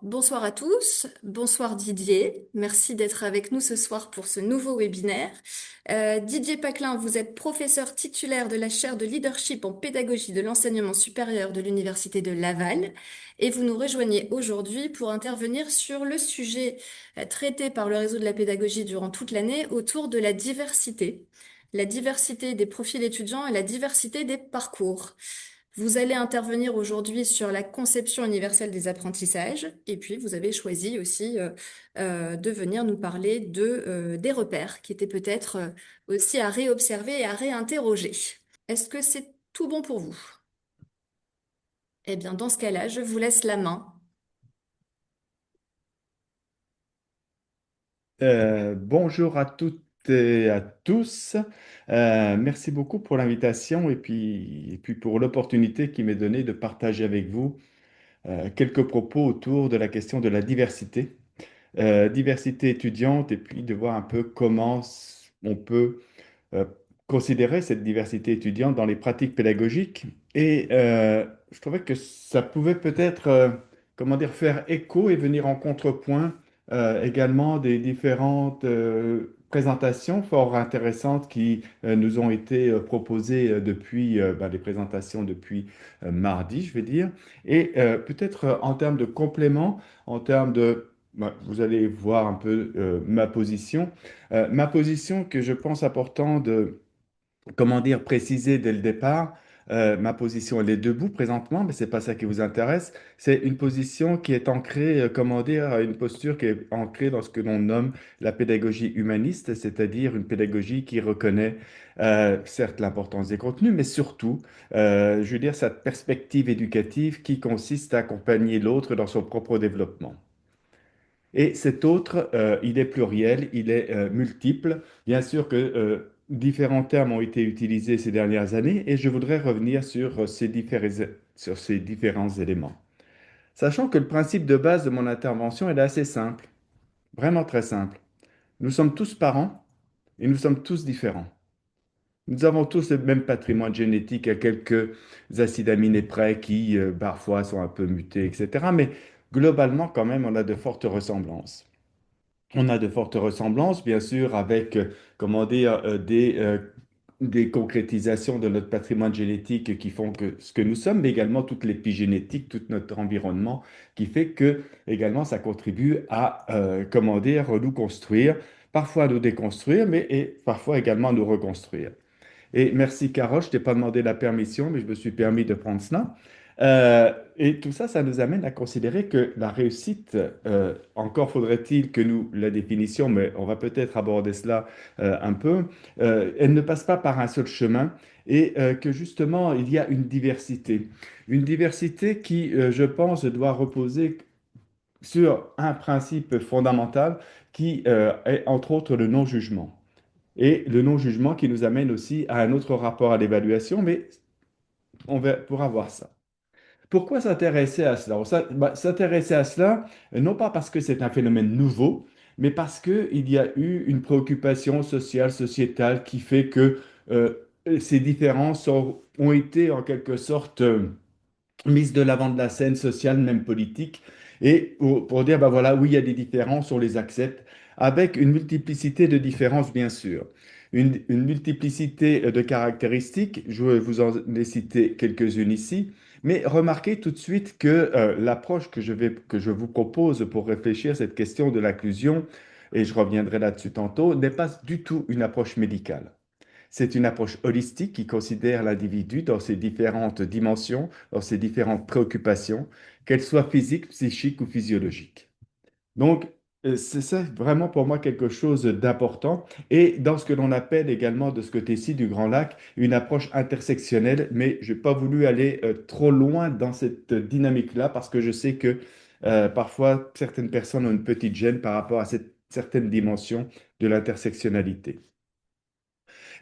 Bonsoir à tous, bonsoir Didier, merci d'être avec nous ce soir pour ce nouveau webinaire. Didier Paclin, vous êtes professeur titulaire de la chaire de leadership en pédagogie de l'enseignement supérieur de l'Université de Laval et vous nous rejoignez aujourd'hui pour intervenir sur le sujet traité par le réseau de la pédagogie durant toute l'année autour de la diversité des profils étudiants et la diversité des parcours. Vous allez intervenir aujourd'hui sur la conception universelle des apprentissages et puis vous avez choisi aussi de venir nous parler des repères qui étaient peut-être aussi à réobserver et à réinterroger. Est-ce que c'est tout bon pour vous? Eh bien, dans ce cas-là, je vous laisse la main. Bonjour à toutes et à tous. Merci beaucoup pour l'invitation et puis pour l'opportunité qui m'est donnée de partager avec vous quelques propos autour de la question de la diversité, diversité étudiante et puis de voir un peu comment on peut euh, considérer cette diversité étudiante dans les pratiques pédagogiques. Je trouvais que ça pouvait peut-être, comment dire, faire écho et venir en contrepoint également des différentes présentations fort intéressantes qui nous ont été proposées depuis les présentations depuis mardi, je vais dire. Peut-être en termes de complément, en termes de... vous allez voir un peu ma position que je pense important de, comment dire, préciser dès le départ. Ma position, elle est debout présentement, mais c'est pas ça qui vous intéresse. C'est une position qui est ancrée, comment dire, une posture qui est ancrée dans ce que l'on nomme la pédagogie humaniste, c'est-à-dire une pédagogie qui reconnaît certes l'importance des contenus, mais surtout, je veux dire, cette perspective éducative qui consiste à accompagner l'autre dans son propre développement. Et cet autre, il est pluriel, il est multiple. Bien sûr que différents termes ont été utilisés ces dernières années et je voudrais revenir sur sur ces différents éléments. Sachant que le principe de base de mon intervention est assez simple, vraiment très simple. Nous sommes tous parents et nous sommes tous différents. Nous avons tous le même patrimoine génétique à quelques acides aminés près qui parfois sont un peu mutés, etc. Mais globalement, quand même, on a de fortes ressemblances. On a de fortes ressemblances, bien sûr, avec, comment dire, des concrétisations de notre patrimoine génétique qui font que ce que nous sommes, mais également toute l'épigénétique, tout notre environnement, qui fait que, également, ça contribue à, comment dire, nous construire, parfois à nous déconstruire, mais et parfois également à nous reconstruire. Et merci, Carole, je t'ai pas demandé la permission, mais je me suis permis de prendre cela. Et tout ça, ça nous amène à considérer que la réussite, encore faudrait-il que nous la définissions, mais on va peut-être aborder cela un peu, elle ne passe pas par un seul chemin et que justement, il y a une diversité. Une diversité qui, je pense, doit reposer sur un principe fondamental qui est entre autres le non-jugement. Et le non-jugement qui nous amène aussi à un autre rapport à l'évaluation, mais pourra voir ça. Pourquoi s'intéresser à cela? S'intéresser à cela, non pas parce que c'est un phénomène nouveau, mais parce qu'il y a eu une préoccupation sociale, sociétale qui fait que ces différences ont été en quelque sorte mises de l'avant de la scène sociale, même politique, et pour dire, ben voilà, oui, il y a des différences, on les accepte, avec une multiplicité de différences, bien sûr. Une multiplicité de caractéristiques, je vais vous en ai cité quelques-unes ici, mais remarquez tout de suite que l'approche que je vous propose pour réfléchir à cette question de l'inclusion, et je reviendrai là-dessus tantôt, n'est pas du tout une approche médicale. C'est une approche holistique qui considère l'individu dans ses différentes dimensions, dans ses différentes préoccupations, qu'elles soient physiques, psychiques ou physiologiques. Donc, c'est ça vraiment pour moi quelque chose d'important. Et dans ce que l'on appelle également de ce côté-ci du Grand Lac, une approche intersectionnelle, mais je n'ai pas voulu aller trop loin dans cette dynamique-là parce que je sais que parfois certaines personnes ont une petite gêne par rapport à cette certaine dimension de l'intersectionnalité.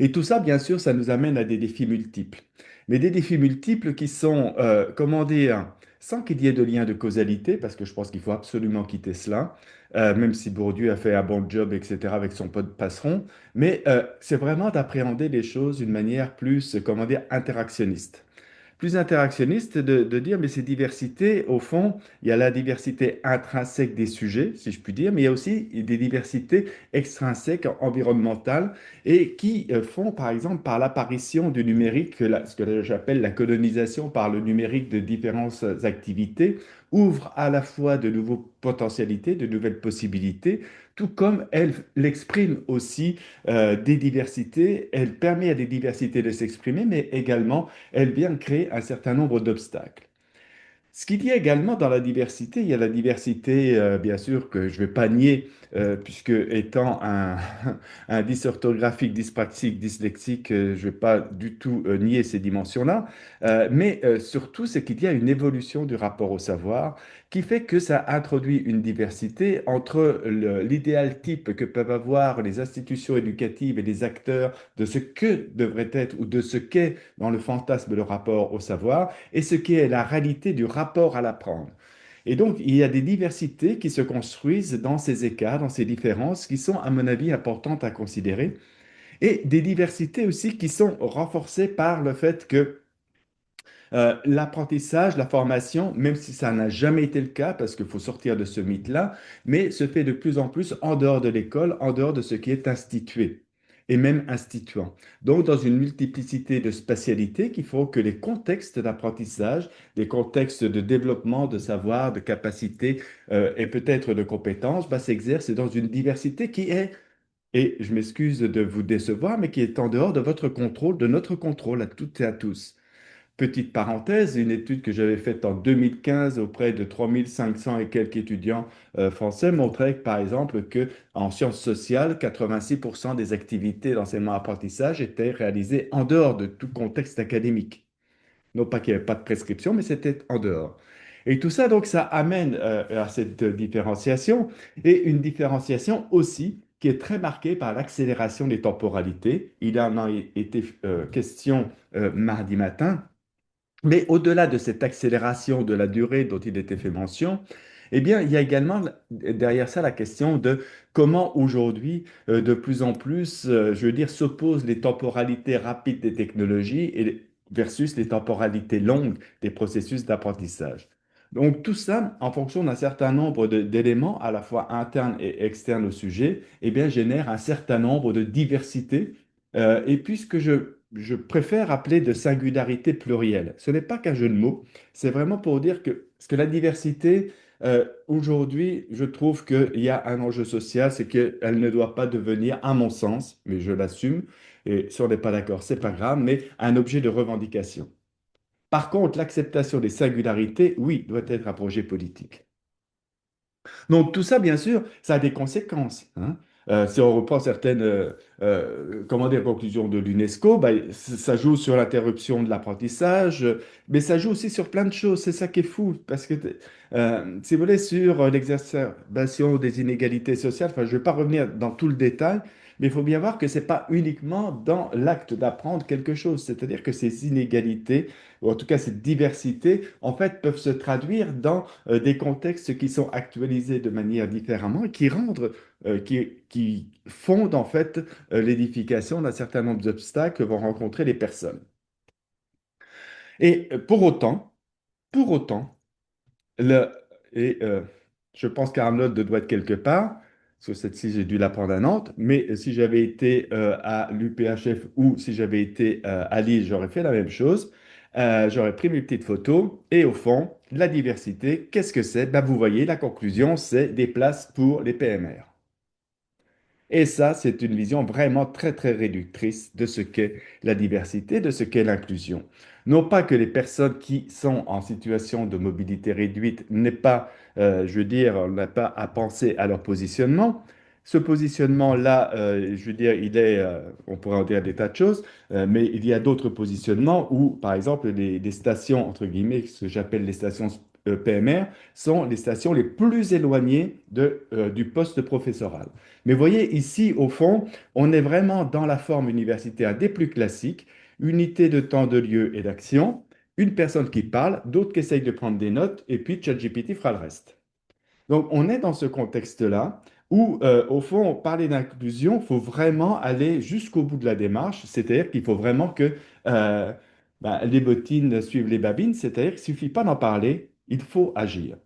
Et tout ça, bien sûr, ça nous amène à des défis multiples. Mais des défis multiples qui sont, comment dire, sans qu'il y ait de lien de causalité, parce que je pense qu'il faut absolument quitter cela, même si Bourdieu a fait un bon job, etc., avec son pote Passeron, mais c'est vraiment d'appréhender les choses d'une manière plus, comment dire, interactionniste. plus interactionniste de dire, mais ces diversités, au fond, il y a la diversité intrinsèque des sujets, si je puis dire, mais il y a aussi des diversités extrinsèques environnementales et qui font, par exemple, par l'apparition du numérique, ce que j'appelle la colonisation par le numérique de différentes activités, ouvre à la fois de nouvelles potentialités, de nouvelles possibilités, tout comme elle l'exprime aussi des diversités, elle permet à des diversités de s'exprimer, mais également elle vient créer un certain nombre d'obstacles. Ce qu'il y a également dans la diversité, il y a la diversité, bien sûr, que je ne vais pas nier, puisque étant un dysorthographique, dyspraxique, dyslexique, je ne vais pas du tout nier ces dimensions-là, mais surtout, c'est qu'il y a une évolution du rapport au savoir qui fait que ça introduit une diversité entre l'idéal type que peuvent avoir les institutions éducatives et les acteurs de ce que devrait être ou de ce qu'est dans le fantasme le rapport au savoir et ce qui est la réalité du rapport à l'apprendre. Et donc, il y a des diversités qui se construisent dans ces écarts, dans ces différences, qui sont, à mon avis, importantes à considérer, et des diversités aussi qui sont renforcées par le fait que l'apprentissage, la formation, même si ça n'a jamais été le cas, parce qu'il faut sortir de ce mythe-là, mais se fait de plus en plus en dehors de l'école, en dehors de ce qui est institué et même instituant. Donc, dans une multiplicité de spatialités qu'il faut que les contextes d'apprentissage, les contextes de développement de savoir, de capacité et peut-être de compétences, bah, s'exercent dans une diversité qui est, et je m'excuse de vous décevoir, mais qui est en dehors de votre contrôle, de notre contrôle à toutes et à tous. Petite parenthèse, une étude que j'avais faite en 2015 auprès de 3500 et quelques étudiants français montrait que, par exemple, que en sciences sociales, 86% des activités d'enseignement-apprentissage étaient réalisées en dehors de tout contexte académique. Non pas qu'il n'y avait pas de prescription, mais c'était en dehors. Et tout ça, donc, ça amène à cette différenciation et une différenciation aussi qui est très marquée par l'accélération des temporalités. Il en a été question mardi matin. Mais au-delà de cette accélération de la durée dont il était fait mention, eh bien, il y a également derrière ça la question de comment aujourd'hui, de plus en plus, je veux dire, s'opposent les temporalités rapides des technologies versus les temporalités longues des processus d'apprentissage. Donc tout ça, en fonction d'un certain nombre d'éléments, à la fois internes et externes au sujet, eh bien, génère un certain nombre de diversités. Et puisque je préfère appeler de singularité plurielle. Ce n'est pas qu'un jeu de mots, c'est vraiment pour dire que, parce que la diversité, aujourd'hui, je trouve qu'il y a un enjeu social, c'est qu'elle ne doit pas devenir, à mon sens, mais je l'assume, et si on n'est pas d'accord, c'est pas grave, mais un objet de revendication. Par contre, l'acceptation des singularités, oui, doit être un projet politique. Donc tout ça, bien sûr, ça a des conséquences, hein. Si on reprend certaines comment dire, conclusions de l'UNESCO, bah, ça joue sur l'interruption de l'apprentissage, mais ça joue aussi sur plein de choses. C'est ça qui est fou, parce que, si vous voulez, sur l'exacerbation des inégalités sociales, enfin, je ne vais pas revenir dans tout le détail, mais il faut bien voir que ce n'est pas uniquement dans l'acte d'apprendre quelque chose. C'est-à-dire que ces inégalités, ou en tout cas cette diversité, en fait, peuvent se traduire dans des contextes qui sont actualisés de manière différemment et qui rendent, qui fondent en fait l'édification d'un certain nombre d'obstacles que vont rencontrer les personnes. Et pour autant, le, et je pense qu'Arnold doit être quelque part, parce que cette-ci, j'ai dû l'apprendre à Nantes, mais si j'avais été à l'UPHF ou si j'avais été à Lille, j'aurais fait la même chose. J'aurais pris mes petites photos et au fond, la diversité, qu'est-ce que c'est? Ben, vous voyez, la conclusion, c'est des places pour les PMR. Et ça, c'est une vision vraiment très, très réductrice de ce qu'est la diversité, de ce qu'est l'inclusion. Non pas que les personnes qui sont en situation de mobilité réduite n'aient pas, je veux dire, n'aient pas à penser à leur positionnement. Ce positionnement-là, je veux dire, on pourrait en dire des tas de choses, mais il y a d'autres positionnements où, par exemple, les stations, entre guillemets, ce que j'appelle les stations PMR, sont les stations les plus éloignées du poste professoral. Mais voyez, ici, au fond, on est vraiment dans la forme universitaire des plus classiques, unité de temps, de lieu et d'action, une personne qui parle, d'autres qui essayent de prendre des notes, et puis ChatGPT fera le reste. Donc, on est dans ce contexte-là où, au fond, parler d'inclusion, il faut vraiment aller jusqu'au bout de la démarche, c'est-à-dire qu'il faut vraiment que, ben, les bottines suivent les babines, c'est-à-dire qu'il ne suffit pas d'en parler, il faut agir.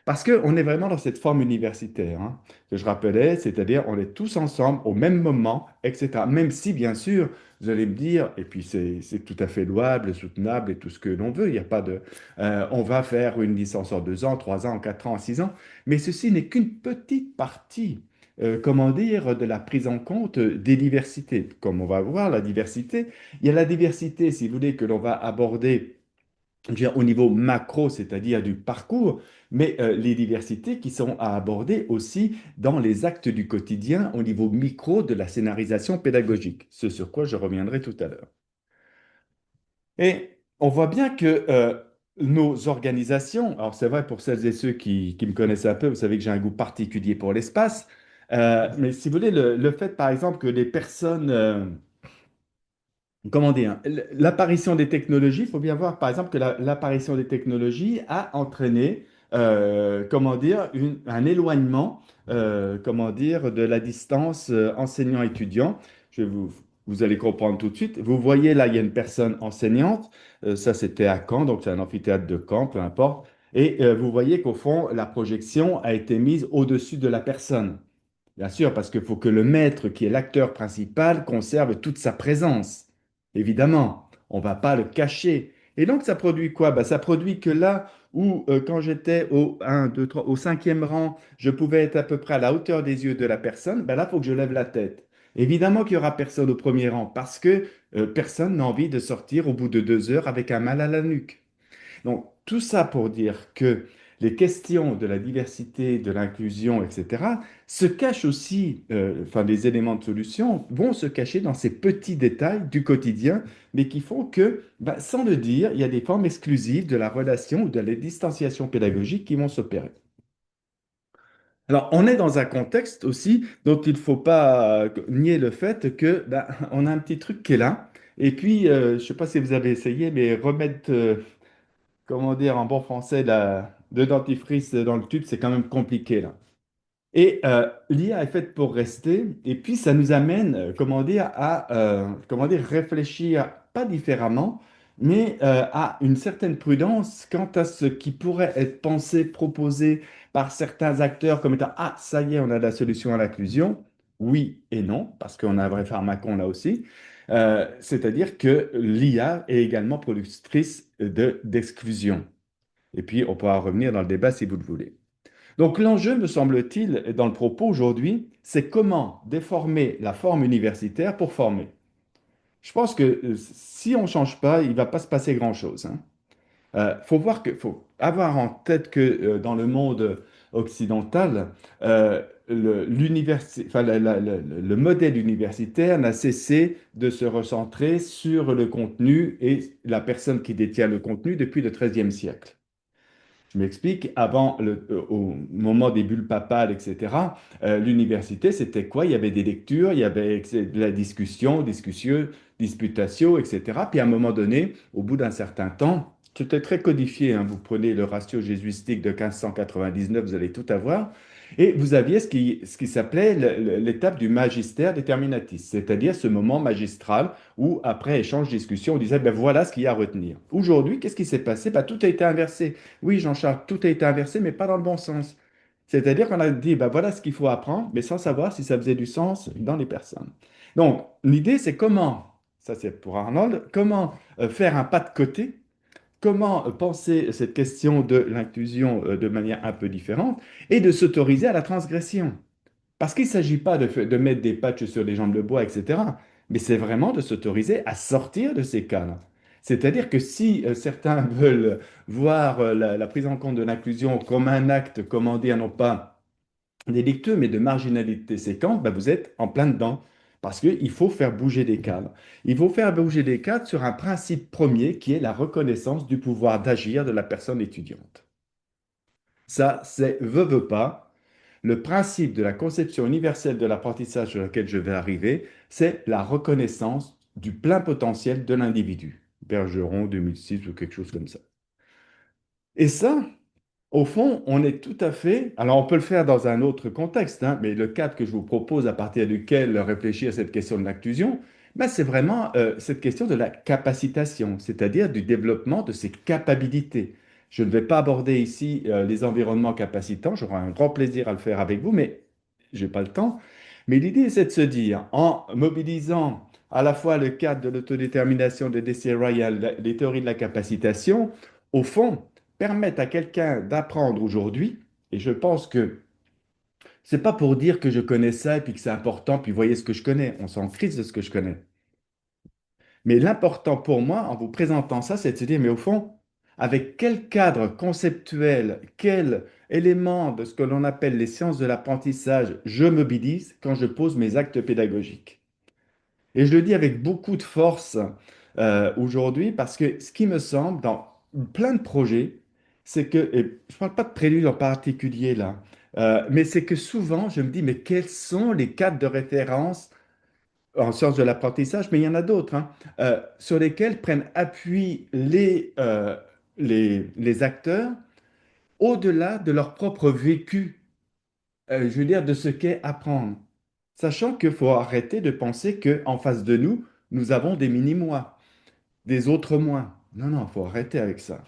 Parce qu'on est vraiment dans cette forme universitaire, hein, que je rappelais, c'est-à-dire on est tous ensemble au même moment, etc. Même si, bien sûr, vous allez me dire, et puis c'est tout à fait louable, soutenable et tout ce que l'on veut, il n'y a pas de... on va faire une licence en 2 ans, 3 ans, en 4 ans, en 6 ans, mais ceci n'est qu'une petite partie, comment dire, de la prise en compte des diversités. Comme on va voir, la diversité, il y a la diversité, si vous voulez, que l'on va aborder je veux dire, au niveau macro, c'est-à-dire du parcours, mais les diversités qui sont à aborder aussi dans les actes du quotidien au niveau micro de la scénarisation pédagogique, ce sur quoi je reviendrai tout à l'heure. Et on voit bien que nos organisations, alors c'est vrai pour celles et ceux qui me connaissent un peu, vous savez que j'ai un goût particulier pour l'espace, mais si vous voulez, le fait par exemple que les personnes comment dire, l'apparition des technologies, il faut bien voir par exemple que l'apparition des technologies a entraîné, comment dire, un éloignement, comment dire, de la distance enseignant-étudiant. Vous allez comprendre tout de suite. Vous voyez là, il y a une personne enseignante. Ça, c'était à Caen, donc c'est un amphithéâtre de Caen, peu importe. Et vous voyez qu'au fond, la projection a été mise au-dessus de la personne. Bien sûr, parce qu'il faut que le maître, qui est l'acteur principal, conserve toute sa présence. Évidemment, on ne va pas le cacher. Et donc, ça produit quoi? Ben, ça produit que là où, quand j'étais au 1, 2, 3, au cinquième rang, je pouvais être à peu près à la hauteur des yeux de la personne, ben là, il faut que je lève la tête. Évidemment qu'il n'y aura personne au premier rang parce que personne n'a envie de sortir au bout de 2 heures avec un mal à la nuque. Donc, tout ça pour dire que les questions de la diversité, de l'inclusion, etc., se cachent aussi, enfin, les éléments de solution vont se cacher dans ces petits détails du quotidien, mais qui font que, bah, sans le dire, il y a des formes exclusives de la relation ou de la distanciation pédagogique qui vont s'opérer. Alors, on est dans un contexte aussi dont il ne faut pas nier le fait que, bah, on a un petit truc qui est là. Et puis, je ne sais pas si vous avez essayé, mais remettre comment dire en bon français, le dentifrice dans le tube, c'est quand même compliqué là. Et l'IA est faite pour rester, et puis ça nous amène, comment dire, à comment dire, réfléchir pas différemment, mais à une certaine prudence quant à ce qui pourrait être pensé, proposé par certains acteurs comme étant, ah, ça y est, on a la solution à l'inclusion. Oui et non, parce qu'on a un vrai pharmacon là aussi. C'est-à-dire que l'IA est également productrice d'exclusion. Et puis, on pourra revenir dans le débat si vous le voulez. Donc l'enjeu, me semble-t-il, dans le propos aujourd'hui, c'est comment déformer la forme universitaire pour former. Je pense que si on ne change pas, il ne va pas se passer grand-chose, hein. Faut avoir en tête que dans le monde occidental, enfin, le modèle universitaire n'a cessé de se recentrer sur le contenu et la personne qui détient le contenu depuis le XIIIe siècle. Je m'explique, au moment des bulles papales, etc., l'université, c'était quoi? Il y avait des lectures, il y avait de la discussion, disputatio, etc. Puis à un moment donné, au bout d'un certain temps, c'était très codifié, hein. Vous prenez le ratio jésuitique de 1599, vous allez tout avoir. Et vous aviez ce qui s'appelait l'étape du magistère déterminatis, c'est-à-dire ce moment magistral où, après échange, discussion, on disait, ben voilà ce qu'il y a à retenir. Aujourd'hui, qu'est-ce qui s'est passé? Ben, tout a été inversé. Oui, Jean-Charles, tout a été inversé, mais pas dans le bon sens. C'est-à-dire qu'on a dit, ben voilà ce qu'il faut apprendre, mais sans savoir si ça faisait du sens dans les personnes. Donc, l'idée, c'est comment, ça c'est pour Arnold, comment faire un pas de côté, comment penser cette question de l'inclusion de manière un peu différente et de s'autoriser à la transgression. Parce qu'il ne s'agit pas de mettre des patchs sur les jambes de bois, etc. Mais c'est vraiment de s'autoriser à sortir de ces cadres. C'est-à-dire que si certains veulent voir la prise en compte de l'inclusion comme un acte, comment dire, non pas délictueux, mais de marginalité séquente, ben vous êtes en plein dedans. Parce qu'il faut faire bouger des cadres. Il faut faire bouger des cadres sur un principe premier qui est la reconnaissance du pouvoir d'agir de la personne étudiante. Ça, c'est veut pas. Le principe de la conception universelle de l'apprentissage sur laquelle je vais arriver, c'est la reconnaissance du plein potentiel de l'individu. Bergeron 2006 ou quelque chose comme ça. Et ça, au fond, on est tout à fait... Alors, on peut le faire dans un autre contexte, hein, mais le cadre que je vous propose à partir duquel réfléchir à cette question de l'inclusion, Ben, c'est vraiment cette question de la capacitation, c'est-à-dire du développement de ses capacités. Je ne vais pas aborder ici les environnements capacitants, j'aurai un grand plaisir à le faire avec vous, mais je n'ai pas le temps. Mais l'idée, c'est de se dire, en mobilisant à la fois le cadre de l'autodétermination de D.C. Ryan, les théories de la capacitation, au fond, permettent à quelqu'un d'apprendre aujourd'hui, et je pense que c'est pas pour dire que je connais ça et puis que c'est important, puis voyez ce que je connais, on s'en crise de ce que je connais. Mais l'important pour moi, en vous présentant ça, c'est de se dire, mais au fond, avec quel cadre conceptuel, quel élément de ce que l'on appelle les sciences de l'apprentissage je mobilise quand je pose mes actes pédagogiques. Et je le dis avec beaucoup de force aujourd'hui parce que ce qui me semble dans plein de projets, c'est que, et je ne parle pas de prélude en particulier là, mais c'est que souvent je me dis, mais quels sont les cadres de référence en sciences de l'apprentissage, mais il y en a d'autres, hein, sur lesquels prennent appui les acteurs au-delà de leur propre vécu, je veux dire, de ce qu'est apprendre. Sachant qu'il faut arrêter de penser qu'en face de nous, nous avons des mini-moi, des autres moi. Non, non, il faut arrêter avec ça.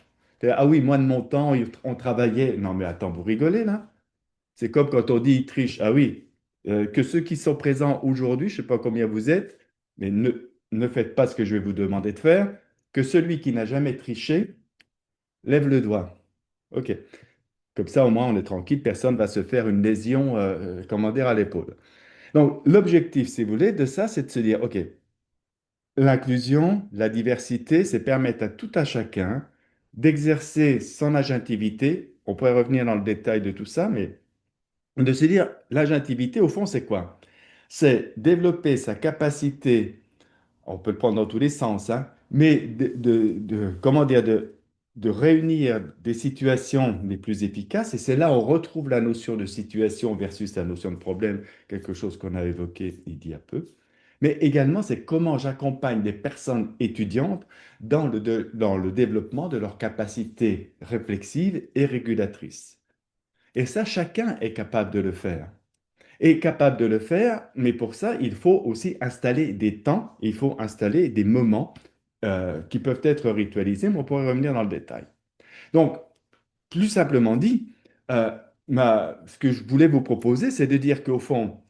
Ah oui, moi de mon temps, on travaillait. Non, mais attends, vous rigolez là? C'est comme quand on dit ils trichent. Ah oui, que ceux qui sont présents aujourd'hui, je ne sais pas combien vous êtes, mais ne faites pas ce que je vais vous demander de faire. Que celui qui n'a jamais triché lève le doigt. OK. Comme ça, au moins, on est tranquille. Personne ne va se faire une lésion, comment dire, à l'épaule. Donc, l'objectif, si vous voulez, de ça, c'est de se dire, OK, l'inclusion, la diversité, c'est permettre à tout à chacun d'exercer son agentivité. On pourrait revenir dans le détail de tout ça, mais de se dire, l'agentivité, au fond, c'est quoi? C'est développer sa capacité, on peut le prendre dans tous les sens, hein, mais comment dire, de réunir des situations les plus efficaces. Et c'est là où on retrouve la notion de situation versus la notion de problème, quelque chose qu'on a évoqué il y a peu. Mais également, c'est comment j'accompagne des personnes étudiantes dans le développement de leurs capacités réflexives et régulatrices. Et ça, chacun est capable de le faire. Est capable de le faire, mais pour ça, il faut aussi installer des temps, il faut installer des moments qui peuvent être ritualisés, mais on pourrait revenir dans le détail. Donc, plus simplement dit, euh, ce que je voulais vous proposer, c'est de dire qu'au fond,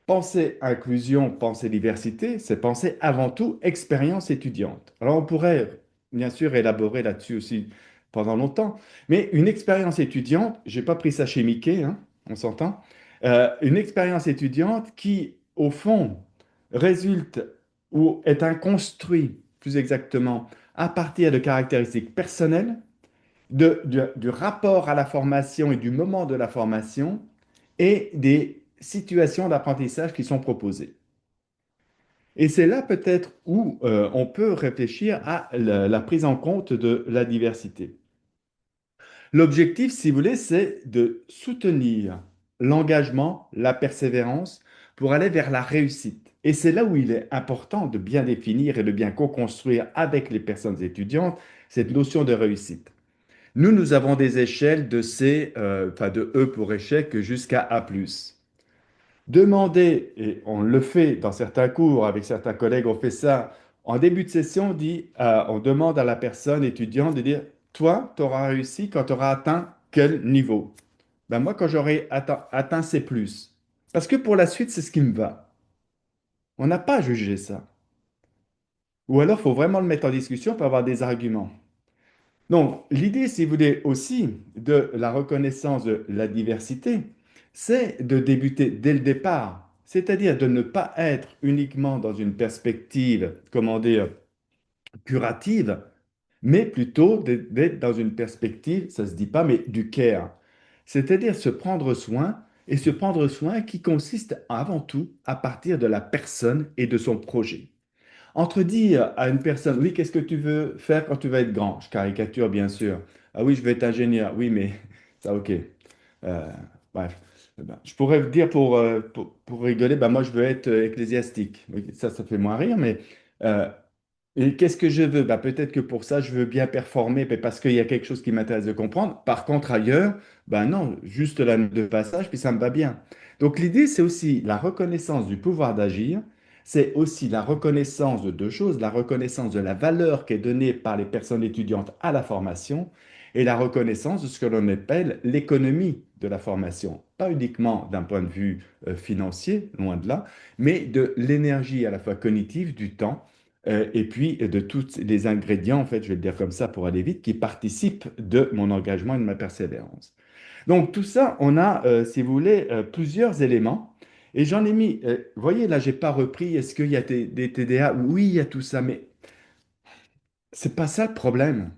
penser inclusion, penser diversité, c'est penser avant tout expérience étudiante. Alors on pourrait bien sûr élaborer là-dessus aussi pendant longtemps, mais une expérience étudiante, j'ai pas pris ça chez Mickey, hein, on s'entend, une expérience étudiante qui, au fond, résulte ou est un construit, plus exactement, à partir de caractéristiques personnelles, du rapport à la formation et du moment de la formation, et des situations d'apprentissage qui sont proposées. Et c'est là peut-être où on peut réfléchir à la prise en compte de la diversité. L'objectif, si vous voulez, c'est de soutenir l'engagement, la persévérance pour aller vers la réussite. Et c'est là où il est important de bien définir et de bien co-construire avec les personnes étudiantes cette notion de réussite. Nous avons des échelles de C, enfin de E pour échec jusqu'à A+. Demander, et on le fait dans certains cours, avec certains collègues, on fait ça, en début de session, on demande à la personne étudiante de dire, toi, tu auras réussi quand tu auras atteint quel niveau? Ben moi, quand j'aurai atteint C+. Parce que pour la suite, c'est ce qui me va. On n'a pas jugé ça. Ou alors, il faut vraiment le mettre en discussion pour avoir des arguments. Donc, l'idée, si vous voulez, aussi de la reconnaissance de la diversité, c'est de débuter dès le départ, c'est-à-dire de ne pas être uniquement dans une perspective, comment dire, curative, mais plutôt d'être dans une perspective, ça ne se dit pas, mais du care, c'est-à-dire se prendre soin, et se prendre soin qui consiste avant tout à partir de la personne et de son projet. Entre dire à une personne, oui, qu'est-ce que tu veux faire quand tu vas être grand? Je caricature, bien sûr. Ah oui, je veux être ingénieur. Oui, mais ça, ok. Bref. Ben, je pourrais vous dire pour rigoler, ben, moi, je veux être ecclésiastique. Oui, ça fait moins rire, mais euh, et qu'est-ce que je veux? Ben, peut-être que pour ça, je veux bien performer ben, parce qu'il y a quelque chose qui m'intéresse de comprendre. Par contre, ailleurs, ben non, juste la note de passage, puis ça me va bien. Donc, l'idée, c'est aussi la reconnaissance du pouvoir d'agir, c'est aussi la reconnaissance de deux choses, la reconnaissance de la valeur qui est donnée par les personnes étudiantes à la formation et la reconnaissance de ce que l'on appelle l'économie de la formation. Pas uniquement d'un point de vue financier, loin de là, mais de l'énergie à la fois cognitive, du temps, et puis de tous les ingrédients, en fait, je vais le dire comme ça pour aller vite, qui participent de mon engagement et de ma persévérance. Donc tout ça, on a, si vous voulez, plusieurs éléments. Et j'en ai mis, vous voyez, là, j'ai pas repris, est-ce qu'il y a des TDA? Oui, il y a tout ça, mais c'est pas ça le problème.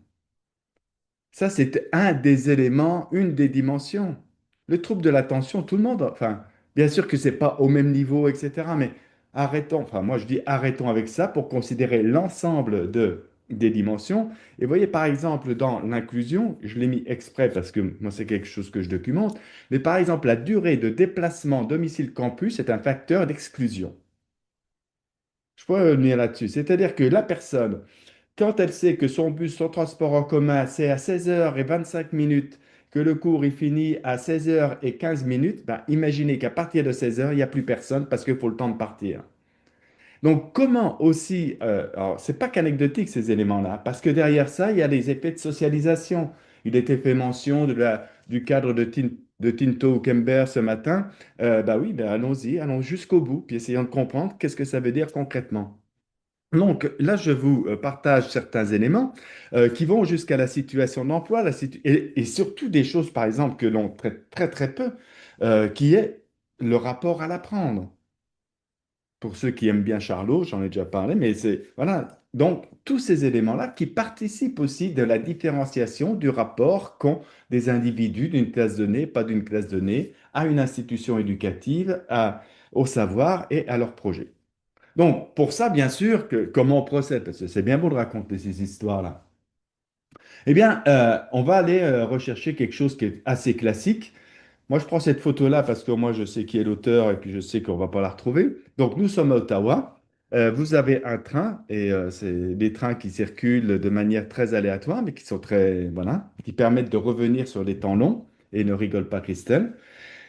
Ça, c'est un des éléments, une des dimensions. Le trouble de l'attention, tout le monde, enfin, bien sûr que c'est pas au même niveau, etc. Mais arrêtons, enfin, moi je dis arrêtons avec ça pour considérer l'ensemble des dimensions. Et vous voyez, par exemple, dans l'inclusion, je l'ai mis exprès parce que moi, c'est quelque chose que je documente, mais par exemple, la durée de déplacement domicile-campus est un facteur d'exclusion. Je pourrais revenir là-dessus. C'est-à-dire que la personne quand elle sait que son bus, son transport en commun, c'est à 16h25, que le cours il finit à 16h15, ben, imaginez qu'à partir de 16h, il n'y a plus personne parce qu'il faut le temps de partir. Donc, comment aussi, alors, c'est pas qu'anecdotique ces éléments-là, parce que derrière ça, il y a des effets de socialisation. Il était fait mention du cadre de Tinto ou Kember ce matin. Bah oui, ben allons-y, allons jusqu'au bout, puis essayons de comprendre qu'est-ce que ça veut dire concrètement. Donc là, je vous partage certains éléments qui vont jusqu'à la situation d'emploi et surtout des choses, par exemple, que l'on traite très très peu, qui est le rapport à l'apprendre. Pour ceux qui aiment bien Charlot, j'en ai déjà parlé, mais c'est voilà. Donc tous ces éléments-là qui participent aussi de la différenciation du rapport qu'ont des individus d'une classe donnée, pas d'une classe donnée, à une institution éducative, au savoir et à leur projet. Donc, pour ça, bien sûr, comment on procède, parce que c'est bien beau de raconter ces histoires-là. Eh bien, on va aller rechercher quelque chose qui est assez classique. Moi, je prends cette photo-là parce que moi, je sais qui est l'auteur et puis je sais qu'on ne va pas la retrouver. Donc, nous sommes à Ottawa. Vous avez un train et c'est des trains qui circulent de manière très aléatoire, mais qui sont très, voilà, qui permettent de revenir sur des temps longs. Et ne rigole pas, Christelle.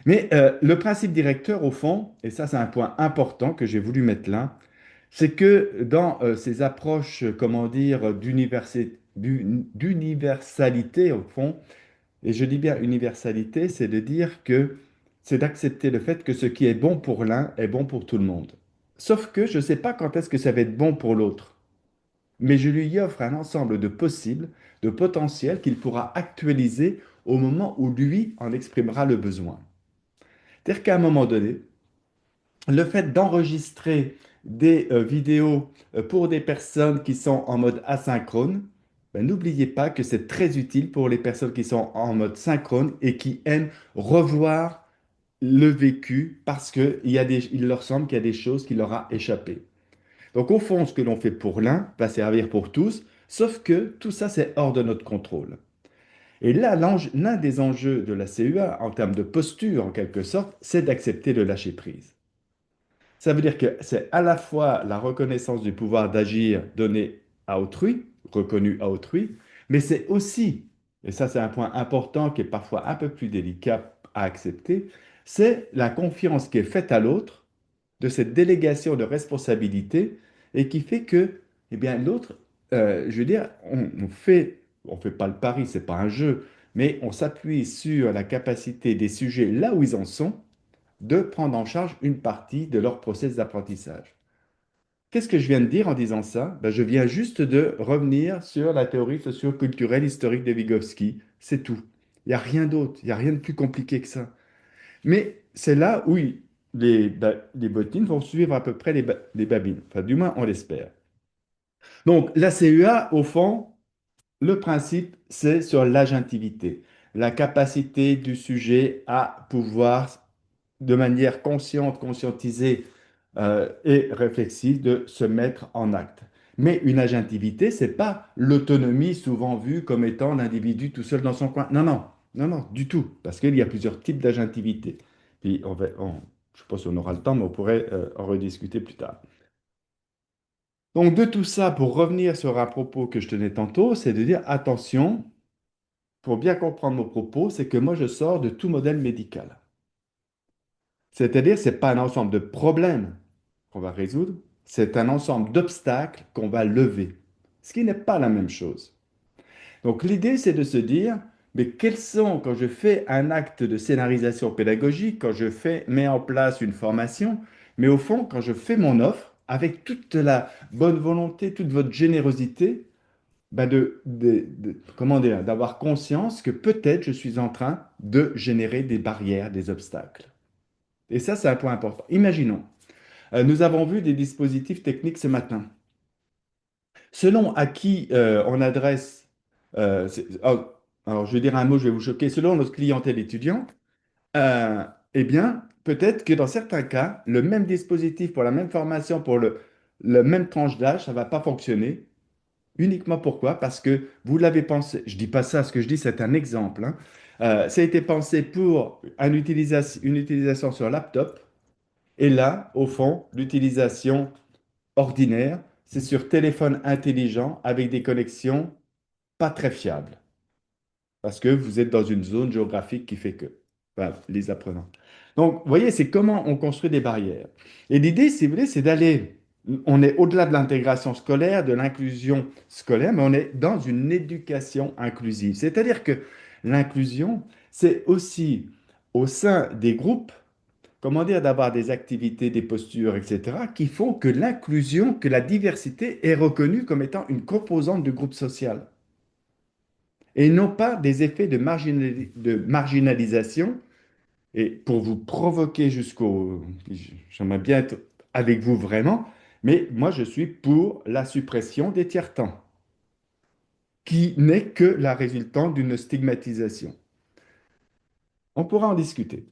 Mais le principe directeur, au fond, et ça, c'est un point important que j'ai voulu mettre là, c'est que dans ces approches, comment dire, d'universalité, au fond, et je dis bien universalité, c'est de dire que c'est d'accepter le fait que ce qui est bon pour l'un est bon pour tout le monde. Sauf que je ne sais pas quand est-ce que ça va être bon pour l'autre, mais je lui offre un ensemble de possibles, de potentiels qu'il pourra actualiser au moment où lui en exprimera le besoin. C'est-à-dire qu'à un moment donné, le fait d'enregistrer des vidéos pour des personnes qui sont en mode asynchrone, ben, n'oubliez pas que c'est très utile pour les personnes qui sont en mode synchrone et qui aiment revoir le vécu parce il leur semble qu'il y a des choses qui leur a échappé. Donc au fond, ce que l'on fait pour l'un va servir pour tous, sauf que tout ça, c'est hors de notre contrôle. Et là, l'un des enjeux de la CEA, en termes de posture, en quelque sorte, c'est d'accepter le lâcher-prise. Ça veut dire que c'est à la fois la reconnaissance du pouvoir d'agir donné à autrui, reconnu à autrui, mais c'est aussi, et ça c'est un point important qui est parfois un peu plus délicat à accepter, c'est la confiance qui est faite à l'autre de cette délégation de responsabilité et qui fait que, eh bien, l'autre, je veux dire, on fait pas le pari, c'est pas un jeu, mais on s'appuie sur la capacité des sujets là où ils en sont de prendre en charge une partie de leur process d'apprentissage. Qu'est-ce que je viens de dire en disant ça? Ben, je viens juste de revenir sur la théorie socio-culturelle historique de Vygotsky. C'est tout. Il n'y a rien d'autre. Il n'y a rien de plus compliqué que ça. Mais c'est là où les bottines vont suivre à peu près les babines. Enfin, du moins, on l'espère. Donc, la CEA, au fond, le principe, c'est sur l'agentivité, la capacité du sujet à pouvoir, de manière consciente, conscientisée et réflexive, de se mettre en acte. Mais une agentivité, c'est pas l'autonomie souvent vue comme étant l'individu tout seul dans son coin. Non, non, non, non, du tout, parce qu'il y a plusieurs types d'agentivité. Puis je pense qu'on aura le temps, mais on pourrait en rediscuter plus tard. Donc de tout ça, pour revenir sur un propos que je tenais tantôt, c'est de dire attention, pour bien comprendre mon propos, c'est que moi je sors de tout modèle médical. C'est-à-dire, ce n'est pas un ensemble de problèmes qu'on va résoudre, c'est un ensemble d'obstacles qu'on va lever, ce qui n'est pas la même chose. Donc l'idée, c'est de se dire, mais quels sont, quand je fais un acte de scénarisation pédagogique, quand je mets en place une formation, mais au fond, quand je fais mon offre, avec toute la bonne volonté, toute votre générosité, ben comment dire, d'avoir conscience que peut-être je suis en train de générer des barrières, des obstacles. Et ça, c'est un point important. Imaginons, nous avons vu des dispositifs techniques ce matin. Selon à qui on adresse, alors je vais dire un mot, je vais vous choquer, selon notre clientèle étudiante, euh, eh bien, peut-être que dans certains cas, le même dispositif pour la même formation, pour le même tranche d'âge, ça ne va pas fonctionner. Uniquement pourquoi? Parce que vous l'avez pensé, je ne dis pas ça, ce que je dis, c'est un exemple, hein. Ça a été pensé pour une utilisation sur laptop, et là, au fond, l'utilisation ordinaire, c'est sur téléphone intelligent avec des connexions pas très fiables, parce que vous êtes dans une zone géographique qui fait que, enfin, les apprenants. Donc, vous voyez, c'est comment on construit des barrières. Et l'idée, si vous voulez, c'est d'aller, on est au-delà de l'intégration scolaire, de l'inclusion scolaire, mais on est dans une éducation inclusive. C'est-à-dire que l'inclusion, c'est aussi au sein des groupes, comment dire, d'avoir des activités, des postures, etc., qui font que l'inclusion, que la diversité est reconnue comme étant une composante du groupe social et non pas des effets de marginalisation. Et pour vous provoquer jusqu'au... J'aimerais bien être avec vous vraiment, mais moi je suis pour la suppression des tiers-temps, qui n'est que la résultante d'une stigmatisation. On pourra en discuter,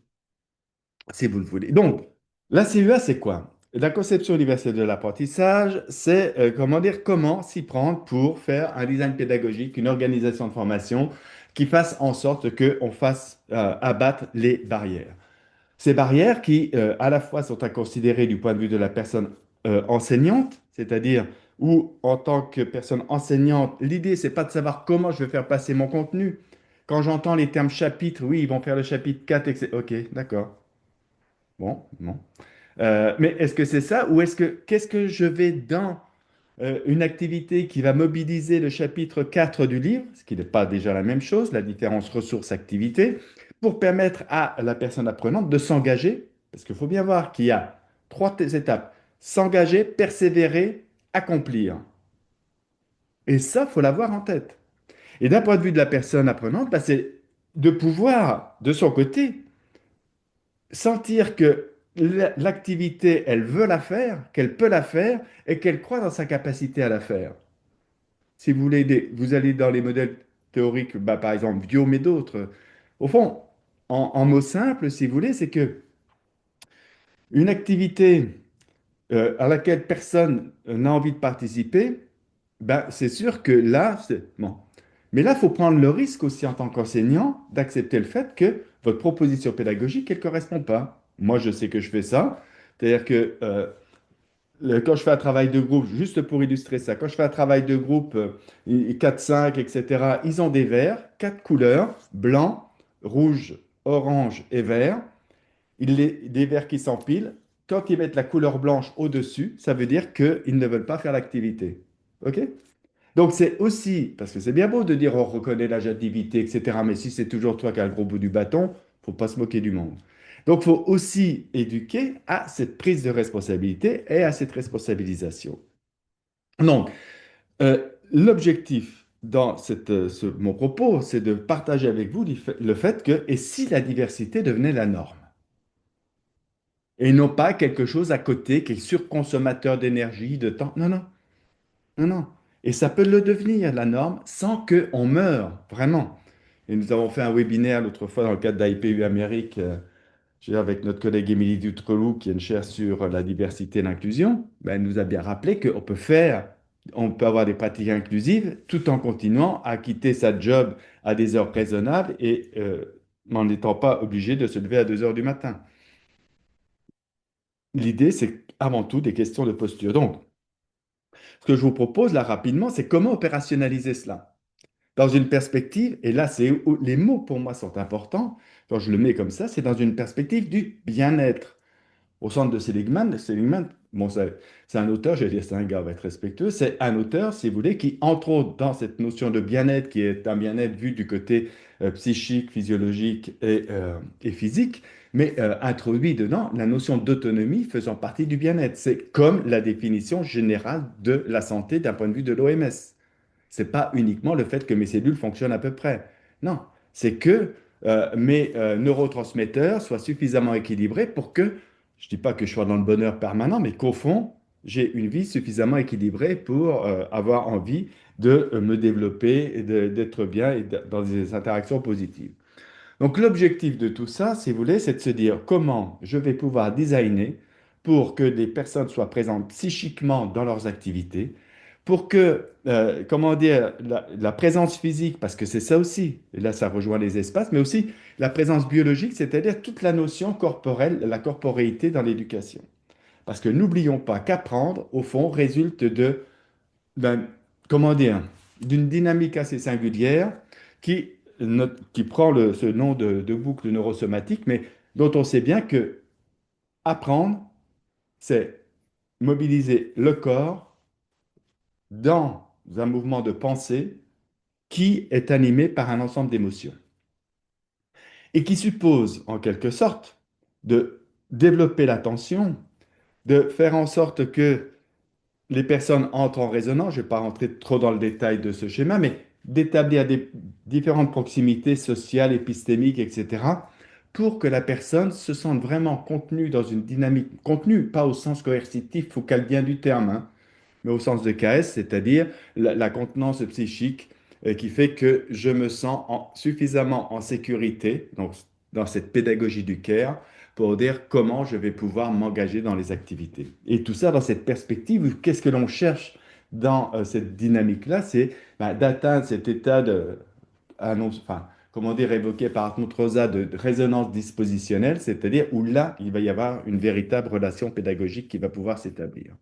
si vous le voulez. Donc, la CEA, c'est quoi? La conception universelle de l'apprentissage, c'est comment dire, comment s'y prendre pour faire un design pédagogique, une organisation de formation qui fasse en sorte qu'on fasse abattre les barrières. Ces barrières qui, à la fois, sont à considérer du point de vue de la personne enseignante, c'est-à-dire où, en tant que personne enseignante, l'idée, c'est pas de savoir comment je vais faire passer mon contenu. Quand j'entends les termes chapitre, oui, ils vont faire le chapitre 4, etc. Ok, d'accord. Bon, bon. Mais est-ce que c'est ça ou qu'est-ce que je vais dans une activité qui va mobiliser le chapitre 4 du livre, ce qui n'est pas déjà la même chose, la différence ressources-activité, pour permettre à la personne apprenante de s'engager, parce qu'il faut bien voir qu'il y a trois étapes, s'engager, persévérer, accomplir. Et ça, il faut l'avoir en tête. Et d'un point de vue de la personne apprenante, bah, c'est de pouvoir, de son côté, sentir que l'activité, elle veut la faire, qu'elle peut la faire et qu'elle croit dans sa capacité à la faire. Si vous voulez, vous allez dans les modèles théoriques, bah, par exemple Biot, mais d'autres. Au fond, en mots simples, si vous voulez, c'est que une activité à laquelle personne n'a envie de participer, ben, c'est sûr que là, c'est bon. Mais là, il faut prendre le risque aussi en tant qu'enseignant d'accepter le fait que votre proposition pédagogique, elle ne correspond pas. Moi, je sais que je fais ça. C'est-à-dire que quand je fais un travail de groupe, juste pour illustrer ça, quand je fais un travail de groupe 4-5, etc., ils ont des verres, quatre couleurs, blanc, rouge, orange et vert. Des verres qui s'empilent. Quand ils mettent la couleur blanche au-dessus, ça veut dire qu'ils ne veulent pas faire l'activité. OK? Donc c'est aussi, parce que c'est bien beau de dire on reconnaît l'activité, etc., mais si c'est toujours toi qui as le gros bout du bâton, faut pas se moquer du monde. Donc il faut aussi éduquer à cette prise de responsabilité et à cette responsabilisation. Donc, l'objectif dans mon propos, c'est de partager avec vous le fait que, et si la diversité devenait la norme, et non pas quelque chose à côté qui est surconsommateur d'énergie, de temps. Non, non, non, non. Et ça peut le devenir, la norme, sans qu'on meure, vraiment. Et nous avons fait un webinaire l'autre fois dans le cadre d'IPU Amérique, avec notre collègue Émilie Dutroux, qui est une chaire sur la diversité et l'inclusion. Ben, elle nous a bien rappelé on peut avoir des pratiques inclusives tout en continuant à quitter sa job à des heures raisonnables et en n'étant pas obligé de se lever à 2 heures du matin. L'idée, c'est avant tout des questions de posture. Donc, ce que je vous propose là rapidement, c'est comment opérationnaliser cela dans une perspective, et là, c'est où les mots pour moi sont importants, quand je le mets comme ça, c'est dans une perspective du bien-être. Au centre de Seligman bon, c'est un auteur, je vais dire, c'est un gars, on va être respectueux, c'est un auteur, si vous voulez, qui, entre autres, dans cette notion de bien-être, qui est un bien-être vu du côté psychique, physiologique et physique, mais introduit dedans la notion d'autonomie faisant partie du bien-être. C'est comme la définition générale de la santé d'un point de vue de l'OMS. C'est pas uniquement le fait que mes cellules fonctionnent à peu près. Non, c'est que mes neurotransmetteurs soient suffisamment équilibrés pour que, je dis pas que je sois dans le bonheur permanent, mais qu'au fond, j'ai une vie suffisamment équilibrée pour avoir envie de me développer et d'être bien et dans des interactions positives. Donc l'objectif de tout ça, si vous voulez, c'est de se dire comment je vais pouvoir designer pour que des personnes soient présentes psychiquement dans leurs activités, pour que, comment dire, la présence physique, parce que c'est ça aussi, et là ça rejoint les espaces, mais aussi la présence biologique, c'est-à-dire toute la notion corporelle, la corporéité dans l'éducation. Parce que n'oublions pas qu'apprendre, au fond, résulte d'un- comment dire, d'une dynamique assez singulière qui, qui prend ce nom de boucle neurosomatique, mais dont on sait bien que apprendre, c'est mobiliser le corps dans un mouvement de pensée qui est animé par un ensemble d'émotions et qui suppose, en quelque sorte, de développer l'attention, de faire en sorte que les personnes entrent en résonance, je ne vais pas rentrer trop dans le détail de ce schéma, mais d'établir des différentes proximités sociales, épistémiques, etc., pour que la personne se sente vraiment contenue dans une dynamique, contenue, pas au sens coercitif foucaldien du terme, hein, mais au sens de KS, c'est-à-dire la contenance psychique qui fait que je me sens suffisamment en sécurité, donc dans cette pédagogie du care, pour dire comment je vais pouvoir m'engager dans les activités. Et tout ça dans cette perspective, où qu'est-ce que l'on cherche dans cette dynamique-là, c'est d'atteindre cet état de, enfin, comment dire, évoqué par Hartmut Rosa de résonance dispositionnelle, c'est-à-dire où là, il va y avoir une véritable relation pédagogique qui va pouvoir s'établir.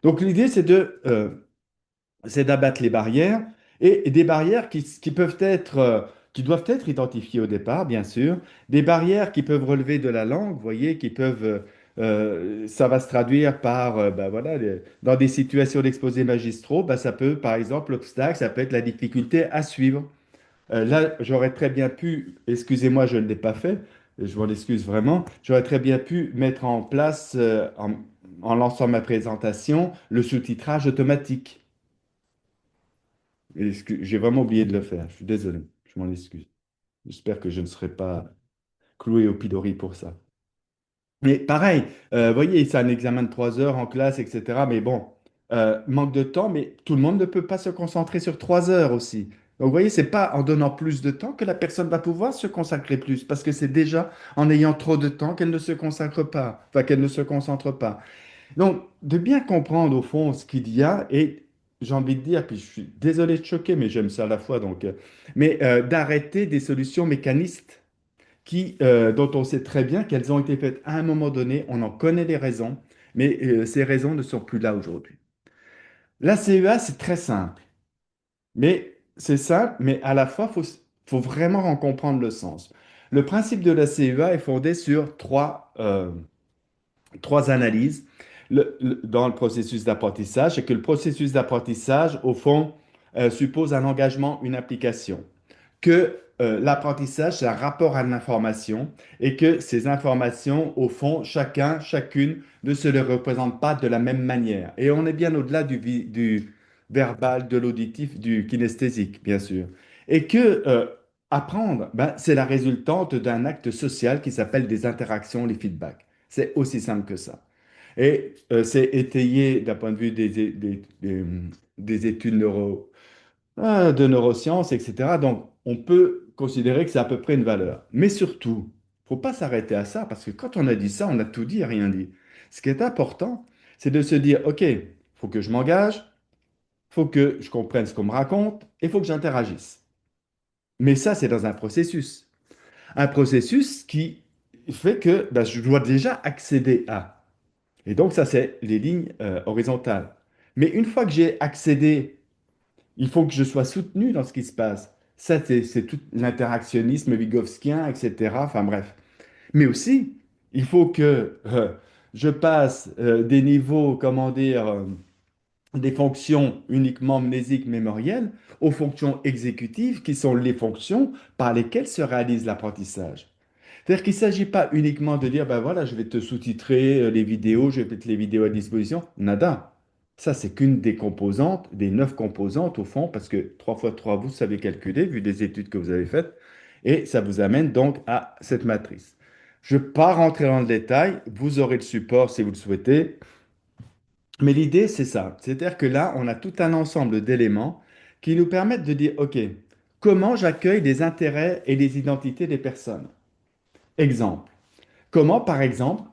Donc l'idée, c'est d'abattre les barrières et des barrières qui peuvent être, qui doivent être identifiées au départ, bien sûr, des barrières qui peuvent relever de la langue, vous voyez, qui peuvent, ça va se traduire par, ben voilà, dans des situations d'exposés magistraux, ben ça peut, par exemple, l'obstacle, ça peut être la difficulté à suivre. Là, j'aurais très bien pu, excusez-moi, je ne l'ai pas fait, je m'en excuse vraiment, j'aurais très bien pu mettre en place, en lançant ma présentation, le sous-titrage automatique. J'ai vraiment oublié de le faire, je suis désolé, je m'en excuse. J'espère que je ne serai pas cloué au pilori pour ça. Mais pareil, vous voyez, c'est un examen de 3 heures en classe, etc. Mais bon, manque de temps, mais tout le monde ne peut pas se concentrer sur 3 heures aussi. Donc, vous voyez, c'est pas en donnant plus de temps que la personne va pouvoir se consacrer plus, parce que c'est déjà en ayant trop de temps qu'elle ne se consacre pas, enfin qu'elle ne se concentre pas. Donc, de bien comprendre au fond ce qu'il y a, et j'ai envie de dire, puis je suis désolé de choquer, mais j'aime ça à la fois, donc, mais d'arrêter des solutions mécanistes dont on sait très bien qu'elles ont été faites à un moment donné, on en connaît les raisons, mais ces raisons ne sont plus là aujourd'hui. La CEA, c'est très simple, mais c'est simple, mais à la fois, faut vraiment en comprendre le sens. Le principe de la CEA est fondé sur trois analyses dans le processus d'apprentissage. C'est que le processus d'apprentissage, au fond, suppose un engagement, une application, que l'apprentissage, c'est un rapport à l'information et que ces informations, au fond, chacun, chacune ne se les représente pas de la même manière. Et on est bien au-delà du verbal, de l'auditif, du kinesthésique, bien sûr. Et que apprendre, ben, c'est la résultante d'un acte social qui s'appelle des interactions, les feedbacks. C'est aussi simple que ça. Et c'est étayé d'un point de vue des études de neurosciences, etc. Donc, on peut considérer que c'est à peu près une valeur. Mais surtout, il ne faut pas s'arrêter à ça, parce que quand on a dit ça, on a tout dit et rien dit. Ce qui est important, c'est de se dire, OK, il faut que je m'engage, il faut que je comprenne ce qu'on me raconte, et il faut que j'interagisse. Mais ça, c'est dans un processus. Un processus qui fait que ben, je dois déjà accéder à. Et donc, ça, c'est les lignes horizontales. Mais une fois que j'ai accédé, il faut que je sois soutenu dans ce qui se passe. Ça, c'est tout l'interactionnisme vygotskien, etc. Enfin bref. Mais aussi, il faut que je passe des niveaux, comment dire, des fonctions uniquement mnésiques mémorielles aux fonctions exécutives qui sont les fonctions par lesquelles se réalise l'apprentissage. C'est-à-dire qu'il ne s'agit pas uniquement de dire, ben voilà, je vais te sous-titrer les vidéos, je vais mettre les vidéos à disposition. Nada. Ça, c'est qu'une des composantes, des 9 composantes au fond, parce que 3 fois 3 vous savez calculer, vu des études que vous avez faites, et ça vous amène donc à cette matrice. Je ne vais pas rentrer dans le détail, vous aurez le support si vous le souhaitez, mais l'idée, c'est ça. C'est-à-dire que là, on a tout un ensemble d'éléments qui nous permettent de dire, OK, comment j'accueille les intérêts et les identités des personnes? Exemple. Comment, par exemple,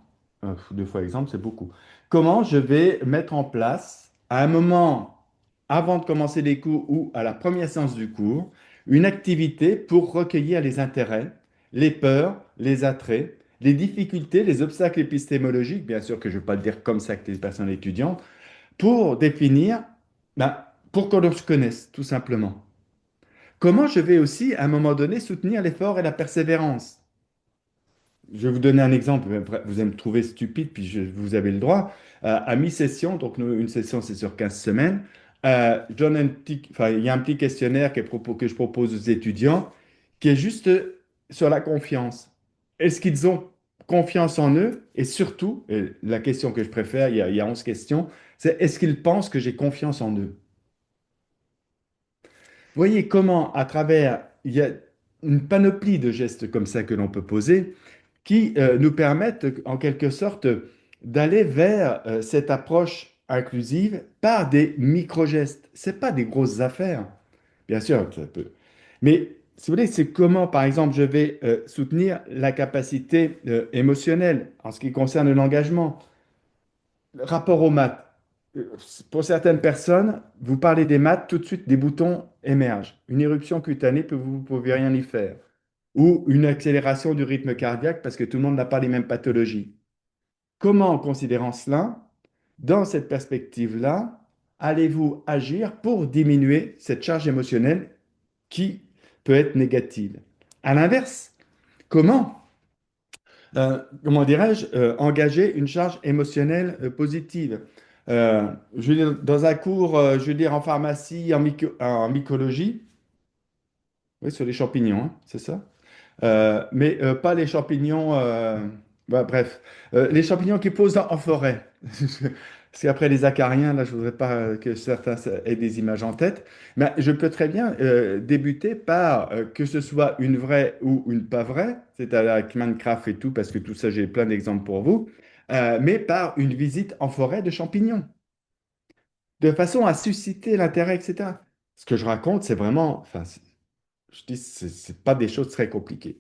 2 fois exemple, c'est beaucoup. Comment je vais mettre en place, à un moment avant de commencer les cours ou à la première séance du cours, une activité pour recueillir les intérêts, les peurs, les attraits, les difficultés, les obstacles épistémologiques, bien sûr que je ne vais pas le dire comme ça avec les personnes étudiantes, pour définir, ben, pour qu'on se connaisse, tout simplement. Comment je vais aussi, à un moment donné, soutenir l'effort et la persévérance? Je vais vous donner un exemple. Vous allez me trouver stupide, puis vous avez le droit. À mi-session, donc une session c'est sur 15 semaines, je donne enfin, il y a un petit questionnaire que je propose aux étudiants qui est juste sur la confiance. Est-ce qu'ils ont confiance en eux? Et surtout, et la question que je préfère, il y a 11 questions, c'est est-ce qu'ils pensent que j'ai confiance en eux? Voyez comment, à travers, il y a une panoplie de gestes comme ça que l'on peut poser qui nous permettent en quelque sorte d'aller vers cette approche inclusive par des micro-gestes. Ce n'est pas des grosses affaires, bien sûr, ça peut. Mais si vous voulez, c'est comment, par exemple, je vais soutenir la capacité émotionnelle en ce qui concerne l'engagement. Rapport aux maths. Euh, Pour certaines personnes, vous parlez des maths, tout de suite des boutons émergent. Une éruption cutanée, vous ne pouvez rien y faire. Ou une accélération du rythme cardiaque parce que tout le monde n'a pas les mêmes pathologies. Comment, en considérant cela, dans cette perspective-là, allez-vous agir pour diminuer cette charge émotionnelle qui peut être négative? À l'inverse, comment dirais-je, engager une charge émotionnelle positive? Je veux dire, dans un cours, je veux dire, en pharmacie, en mycologie, oui, sur les champignons, hein, c'est ça? Mais pas les champignons, bah, bref, les champignons qui poussent en forêt. Parce qu'après les acariens, là, je ne voudrais pas que certains aient des images en tête. Mais je peux très bien débuter par que ce soit une vraie ou une pas vraie, c'est-à-dire avec Minecraft et tout, parce que tout ça, j'ai plein d'exemples pour vous, mais par une visite en forêt de champignons, de façon à susciter l'intérêt, etc. Ce que je raconte, c'est vraiment, enfin, je dis, c'est pas des choses très compliquées.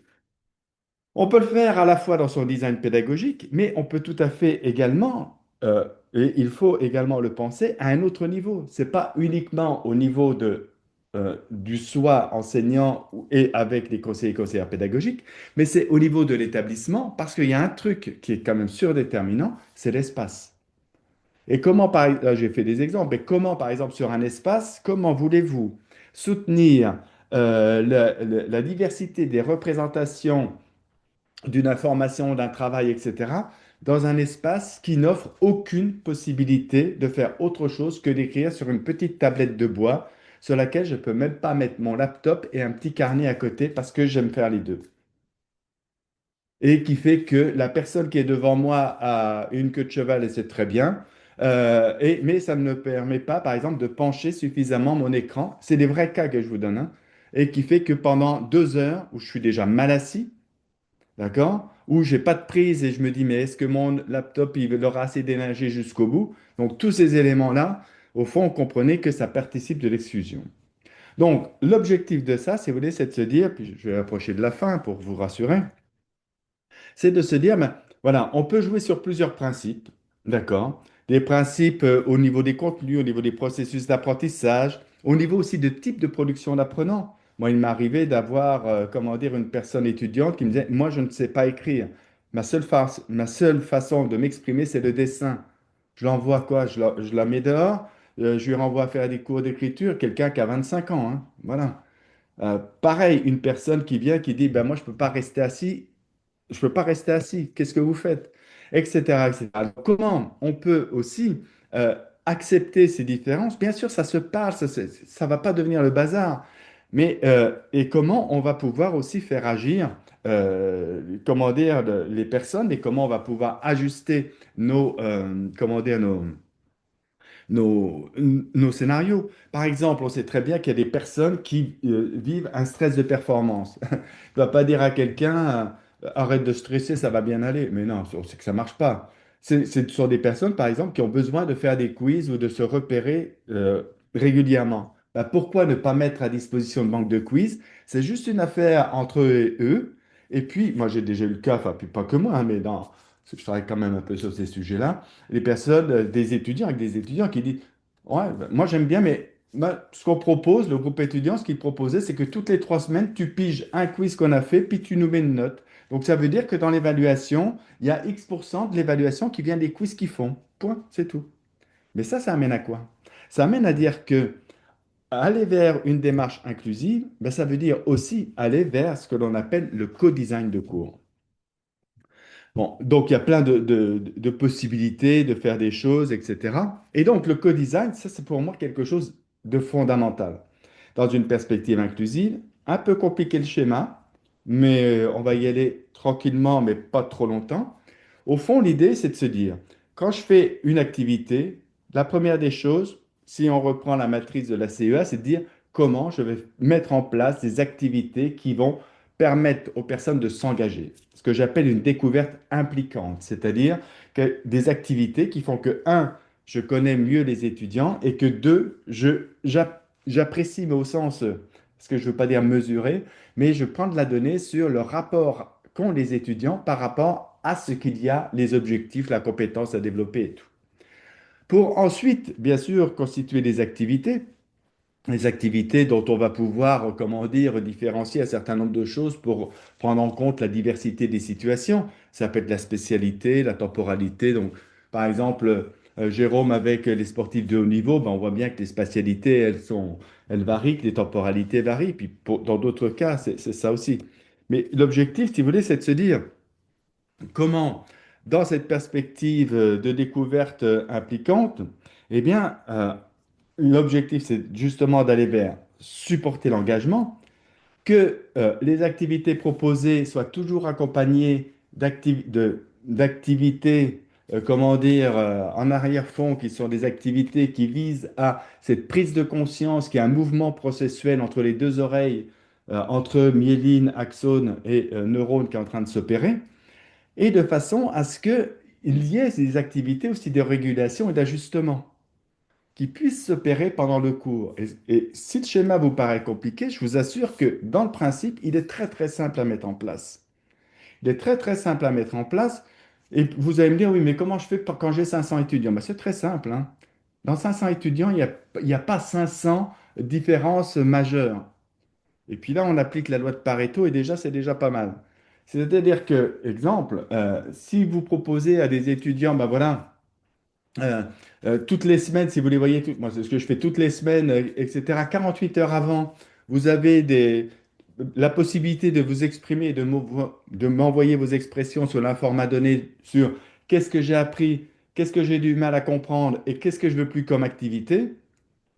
On peut le faire à la fois dans son design pédagogique, mais on peut tout à fait également, et il faut également le penser, à un autre niveau. C'est pas uniquement au niveau du soi enseignant et avec les conseillers et conseillères pédagogiques, mais c'est au niveau de l'établissement, parce qu'il y a un truc qui est quand même surdéterminant, c'est l'espace. Et comment, là j'ai fait des exemples, mais comment par exemple sur un espace, comment voulez-vous soutenir la diversité des représentations d'une information, d'un travail, etc., dans un espace qui n'offre aucune possibilité de faire autre chose que d'écrire sur une petite tablette de bois sur laquelle je ne peux même pas mettre mon laptop et un petit carnet à côté parce que j'aime faire les deux. Et qui fait que la personne qui est devant moi a une queue de cheval et c'est très bien, mais ça ne me permet pas, par exemple, de pencher suffisamment mon écran. C'est des vrais cas que je vous donne, hein, et qui fait que pendant 2 heures, où je suis déjà mal assis, d'accord? Ou j'ai pas de prise et je me dis, mais est-ce que mon laptop, il aura assez d'énergie jusqu'au bout? Donc, tous ces éléments-là, au fond, on comprenait que ça participe de l'exclusion. Donc, l'objectif de ça, si vous voulez, c'est de se dire, puis je vais approcher de la fin pour vous rassurer, c'est de se dire, ben, voilà, on peut jouer sur plusieurs principes, d'accord? Des principes au niveau des contenus, au niveau des processus d'apprentissage, au niveau aussi de type de production d'apprenants. Moi, il m'est arrivé d'avoir, comment dire, une personne étudiante qui me disait, moi, je ne sais pas écrire. Ma seule façon de m'exprimer, c'est le dessin. Je l'envoie quoi? Je la mets dehors, je lui renvoie faire des cours d'écriture, quelqu'un qui a 25 ans, hein, voilà. Pareil, une personne qui vient qui dit, ben moi, je ne peux pas rester assis je ne peux pas rester assis. Qu'est-ce que vous faites? Etc., etc. Alors, comment on peut aussi euh, accepter ces différences? Bien sûr, ça se parle, ça va pas devenir le bazar. Mais et comment on va pouvoir aussi faire agir, comment dire, les personnes et comment on va pouvoir ajuster comment dire, nos scénarios. Par exemple, on sait très bien qu'il y a des personnes qui vivent un stress de performance. Tu ne vas pas dire à quelqu'un, arrête de stresser, ça va bien aller. Mais non, on sait que ça ne marche pas. Ce sont des personnes, par exemple, qui ont besoin de faire des quiz ou de se repérer régulièrement. Bah, pourquoi ne pas mettre à disposition une banque de quiz? C'est juste une affaire entre eux et eux. Et puis, moi, j'ai déjà eu le cas, enfin, puis pas que moi, hein, mais parce que je travaille quand même un peu sur ces sujets-là, les personnes, des étudiants, avec des étudiants qui disent, ouais, ben, moi j'aime bien, mais ce qu'on propose, le groupe étudiant, ce qu'il proposait, c'est que toutes les 3 semaines, tu piges un quiz qu'on a fait, puis tu nous mets une note. Donc ça veut dire que dans l'évaluation, il y a X% de l'évaluation qui vient des quiz qu'ils font. Point, c'est tout. Mais ça amène à quoi? Ça amène à dire que aller vers une démarche inclusive, ben, ça veut dire aussi aller vers ce que l'on appelle le co-design de cours. Bon, donc il y a plein de possibilités de faire des choses, etc. Et donc le co-design, ça c'est pour moi quelque chose de fondamental. Dans une perspective inclusive, un peu compliqué le schéma, mais on va y aller tranquillement, mais pas trop longtemps. Au fond, l'idée, c'est de se dire, quand je fais une activité, la première des choses, si on reprend la matrice de la CEA, c'est de dire comment je vais mettre en place des activités qui vont permettre aux personnes de s'engager. Ce que j'appelle une découverte impliquante, c'est-à-dire que des activités qui font que, un, je connais mieux les étudiants et que, deux, j'apprécie, mais au sens, parce que je ne veux pas dire mesurer, mais je prends de la donnée sur le rapport qu'ont les étudiants par rapport à ce qu'il y a, les objectifs, la compétence à développer et tout. Pour ensuite, bien sûr, constituer des activités les activités dont on va pouvoir, comment dire, différencier un certain nombre de choses pour prendre en compte la diversité des situations. Ça peut être la spécialité, la temporalité. Donc, par exemple, Jérôme, avec les sportifs de haut niveau, ben, on voit bien que les spatialités, elles varient, que les temporalités varient. Puis dans d'autres cas, c'est ça aussi. Mais l'objectif, si vous voulez, c'est de se dire comment, dans cette perspective de découverte impliquante, eh bien, l'objectif, c'est justement d'aller vers supporter l'engagement, que les activités proposées soient toujours accompagnées d'activités, comment dire, en arrière-fond, qui sont des activités qui visent à cette prise de conscience, qui est un mouvement processuel entre les deux oreilles, entre myéline, axone et neurone qui est en train de s'opérer, et de façon à ce qu'il y ait des activités aussi de régulation et d'ajustement qui puissent s'opérer pendant le cours. Et si le schéma vous paraît compliqué, je vous assure que dans le principe, il est très très simple à mettre en place. Il est très très simple à mettre en place. Et vous allez me dire, oui, mais comment je fais quand j'ai 500 étudiants? Ben, c'est très simple, hein. Dans 500 étudiants, il y a pas 500 différences majeures. Et puis là, on applique la loi de Pareto et déjà, c'est déjà pas mal. C'est-à-dire que, exemple, si vous proposez à des étudiants, ben voilà, euh, toutes les semaines, si vous les voyez, moi c'est ce que je fais toutes les semaines, etc., 48 heures avant, vous avez la possibilité de vous exprimer, et de m'envoyer vos expressions sur l'informat donné, sur qu'est-ce que j'ai appris, qu'est-ce que j'ai du mal à comprendre et qu'est-ce que je veux plus comme activité.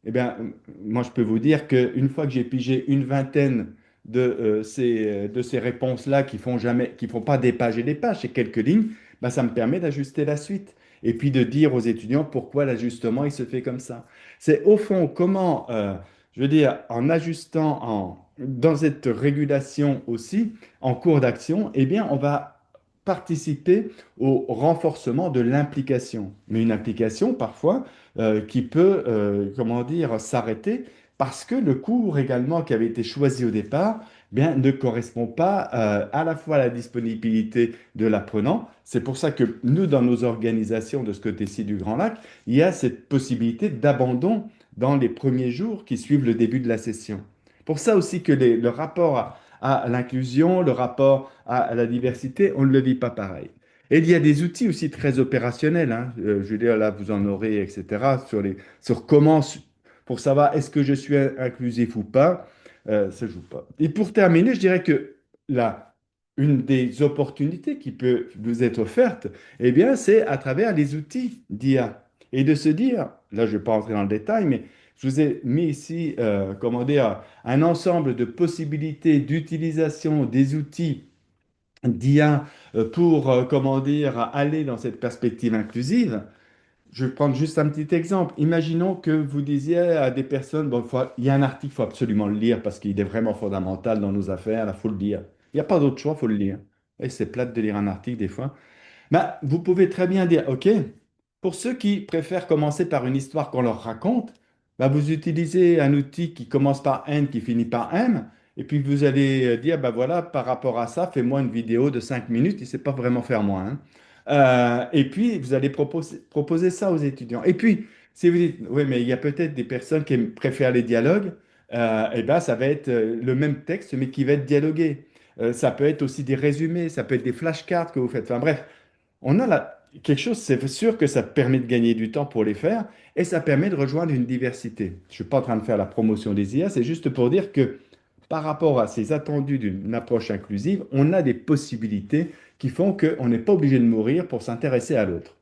Eh bien, moi, je peux vous dire qu'une fois que j'ai pigé une vingtaine de ces réponses-là qui font pas des pages et des pages, c'est quelques lignes, ben, ça me permet d'ajuster la suite. Et puis de dire aux étudiants pourquoi l'ajustement, il se fait comme ça. C'est au fond comment, je veux dire, en ajustant, dans cette régulation aussi, en cours d'action, eh bien, on va participer au renforcement de l'implication. Mais une implication, parfois, qui peut, comment dire, s'arrêter parce que le cours également qui avait été choisi au départ, bien, ne correspond pas à la fois à la disponibilité de l'apprenant. C'est pour ça que nous, dans nos organisations de ce côté-ci du Grand Lac, il y a cette possibilité d'abandon dans les premiers jours qui suivent le début de la session. Pour ça aussi que le rapport à l'inclusion, le rapport à la diversité, on ne le vit pas pareil. Et il y a des outils aussi très opérationnels, hein. Je veux dire, là, vous en aurez, etc., sur comment, pour savoir est-ce que je suis inclusif ou pas, ça joue pas. Et pour terminer, je dirais que là, une des opportunités qui peut vous être offerte, eh bien, c'est à travers les outils d'IA. Et de se dire, là, je ne vais pas entrer dans le détail, mais je vous ai mis ici, comment dire, un ensemble de possibilités d'utilisation des outils d'IA pour, comment dire, aller dans cette perspective inclusive. Je vais prendre juste un petit exemple. Imaginons que vous disiez à des personnes, bon, il y a un article, il faut absolument le lire parce qu'il est vraiment fondamental dans nos affaires, il faut le lire. Il n'y a pas d'autre choix, il faut le lire. Et c'est plate de lire un article des fois. Ben, vous pouvez très bien dire, OK, pour ceux qui préfèrent commencer par une histoire qu'on leur raconte, ben, vous utilisez un outil qui commence par N, qui finit par M, et puis vous allez dire, ben voilà, par rapport à ça, fais-moi une vidéo de 5 minutes, il ne sait pas vraiment faire moins, hein. Et puis, vous allez proposer ça aux étudiants. Et puis, si vous dites, oui, mais il y a peut-être des personnes qui préfèrent les dialogues, et ben, ça va être le même texte, mais qui va être dialogué. Ça peut être aussi des résumés, ça peut être des flashcards que vous faites. Enfin bref, on a là quelque chose, c'est sûr que ça permet de gagner du temps pour les faire et ça permet de rejoindre une diversité. Je ne suis pas en train de faire la promotion des IA, c'est juste pour dire que par rapport à ces attendus d'une approche inclusive, on a des possibilités qui font qu'on n'est pas obligé de mourir pour s'intéresser à l'autre.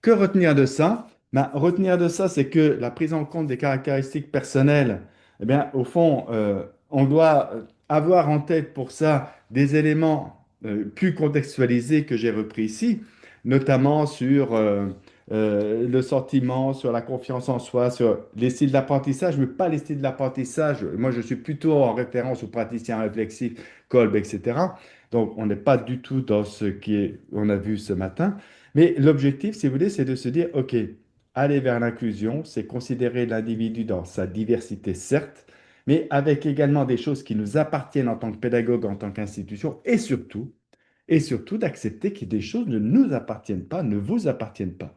Que retenir de ça? Ben, retenir de ça, c'est que la prise en compte des caractéristiques personnelles, eh bien, au fond, on doit avoir en tête pour ça des éléments plus contextualisés que j'ai repris ici, notamment sur le sentiment, sur la confiance en soi, sur les styles d'apprentissage, mais pas les styles d'apprentissage. Moi, je suis plutôt en référence aux praticiens réflexifs, Kolb, etc. Donc, on n'est pas du tout dans ce on a vu ce matin. Mais l'objectif, si vous voulez, c'est de se dire, OK, aller vers l'inclusion, c'est considérer l'individu dans sa diversité, certes, mais avec également des choses qui nous appartiennent en tant que pédagogue, en tant qu'institution, et surtout d'accepter que des choses ne nous appartiennent pas, ne vous appartiennent pas.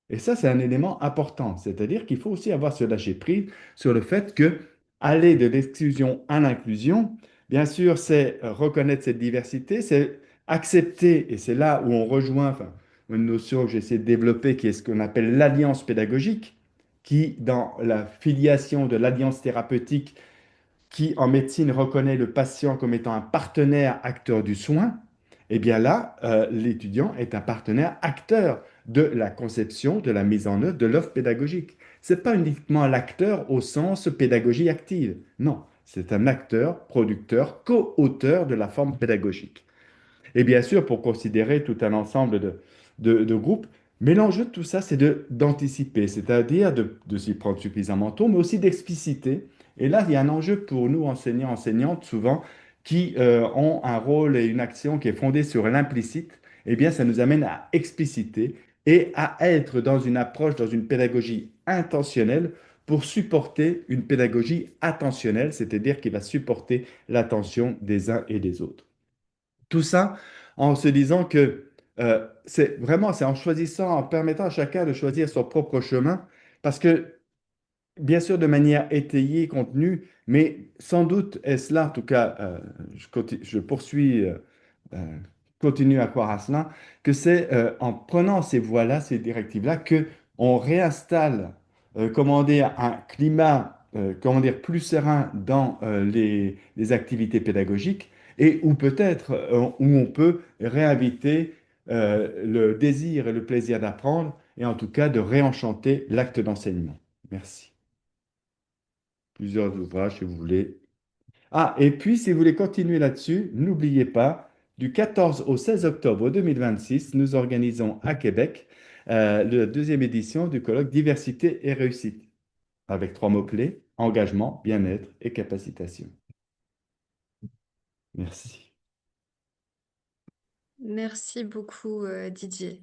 Et ça, c'est un élément important. C'est-à-dire qu'il faut aussi avoir ce lâcher-prise sur le fait que aller de l'exclusion à l'inclusion, bien sûr, c'est reconnaître cette diversité, c'est accepter, et c'est là où on rejoint enfin, une notion que j'essaie de développer qui est ce qu'on appelle l'alliance pédagogique, qui, dans la filiation de l'alliance thérapeutique, qui en médecine reconnaît le patient comme étant un partenaire acteur du soin, eh bien là, l'étudiant est un partenaire acteur de la conception, de la mise en œuvre de l'offre pédagogique. Ce n'est pas uniquement l'acteur au sens pédagogie active. Non, c'est un acteur, producteur, co-auteur de la forme pédagogique. Et bien sûr, pour considérer tout un ensemble de groupes, mais l'enjeu de tout ça, c'est d'anticiper, c'est-à-dire de s'y prendre suffisamment tôt, mais aussi d'expliciter. Et là, il y a un enjeu pour nous, enseignants, enseignantes, souvent, qui ont un rôle et une action qui est fondée sur l'implicite. Eh bien, ça nous amène à expliciter et à être dans une approche, dans une pédagogie intentionnelle pour supporter une pédagogie attentionnelle, c'est-à-dire qui va supporter l'attention des uns et des autres. Tout ça en se disant que c'est en choisissant, en permettant à chacun de choisir son propre chemin, parce que bien sûr de manière étayée, contenue, mais sans doute est-ce là, en tout cas, je poursuis, euh, continue à croire à cela, que c'est en prenant ces voies-là, ces directives-là, que on réinstalle, comment dire, un climat, comment dire, plus serein dans les activités pédagogiques et où peut-être où on peut réinviter le désir et le plaisir d'apprendre et en tout cas de réenchanter l'acte d'enseignement. Merci. Plusieurs ouvrages si vous voulez. Ah, et puis si vous voulez continuer là-dessus, n'oubliez pas, du 14 au 16 octobre 2026, nous organisons à Québec la deuxième édition du colloque Diversité et réussite, avec trois mots-clés, engagement, bien-être et capacitation. Merci. Merci beaucoup, Didier.